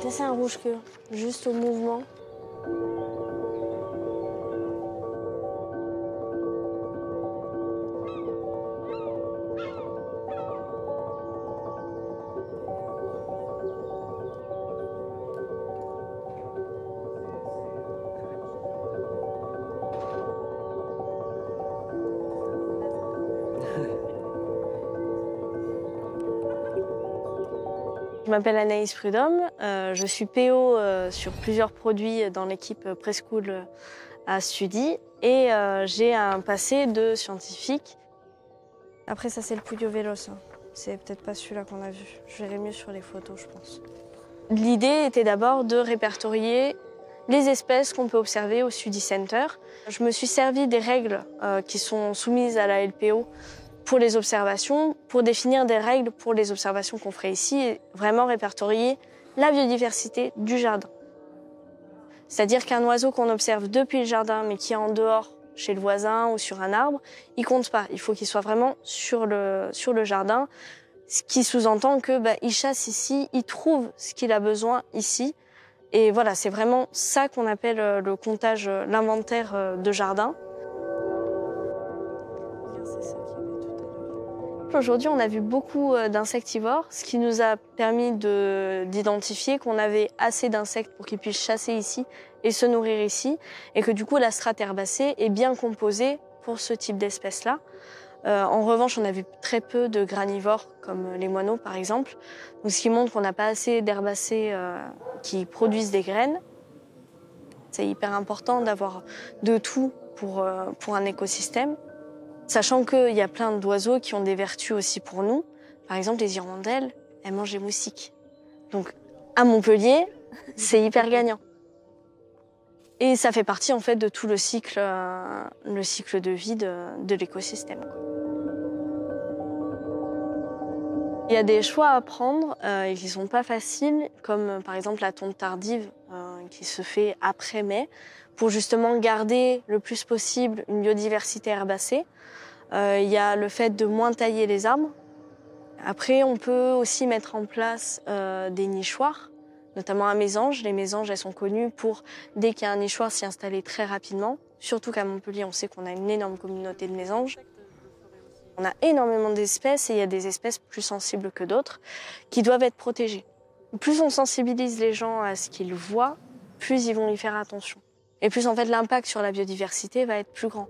C'est un rouge-queue, juste au mouvement. Je m'appelle Anaïs Prudhomme, je suis PO sur plusieurs produits dans l'équipe Preschool à Studi et j'ai un passé de scientifique. Après ça c'est le Puyo Veloz, c'est peut-être pas celui-là qu'on a vu, je verrai mieux sur les photos je pense. L'idée était d'abord de répertorier les espèces qu'on peut observer au Studi Center. Je me suis servi des règles qui sont soumises à la LPO pour les observations, pour définir des règles pour les observations qu'on ferait ici et vraiment répertorier la biodiversité du jardin. C'est-à-dire qu'un oiseau qu'on observe depuis le jardin mais qui est en dehors chez le voisin ou sur un arbre, il compte pas. Il faut qu'il soit vraiment sur le jardin, ce qui sous-entend que il chasse ici, il trouve ce qu'il a besoin ici. Et voilà, c'est vraiment ça qu'on appelle le comptage, l'inventaire de jardin. Aujourd'hui, on a vu beaucoup d'insectivores, ce qui nous a permis d'identifier qu'on avait assez d'insectes pour qu'ils puissent chasser ici et se nourrir ici, et que du coup, la strate herbacée est bien composée pour ce type d'espèces-là. En revanche, on a vu très peu de granivores, comme les moineaux par exemple, donc ce qui montre qu'on n'a pas assez d'herbacées qui produisent des graines. C'est hyper important d'avoir de tout pour un écosystème. Sachant qu'il y a plein d'oiseaux qui ont des vertus aussi pour nous. Par exemple, les hirondelles, elles mangent les moustiques. Donc, à Montpellier, c'est hyper gagnant. Et ça fait partie, en fait, de tout le cycle de vie de l'écosystème. Il y a des choix à prendre et qui sont pas faciles, comme par exemple la tonte tardive qui se fait après mai, pour justement garder le plus possible une biodiversité herbacée. Il y a le fait de moins tailler les arbres. Après, on peut aussi mettre en place des nichoirs, notamment à Mésange. Les mésanges, elles sont connues pour, dès qu'il y a un nichoir, s'y installer très rapidement. Surtout qu'à Montpellier, on sait qu'on a une énorme communauté de mésanges. On a énormément d'espèces et il y a des espèces plus sensibles que d'autres qui doivent être protégées. Plus on sensibilise les gens à ce qu'ils voient, plus ils vont y faire attention. Et plus en fait l'impact sur la biodiversité va être plus grand.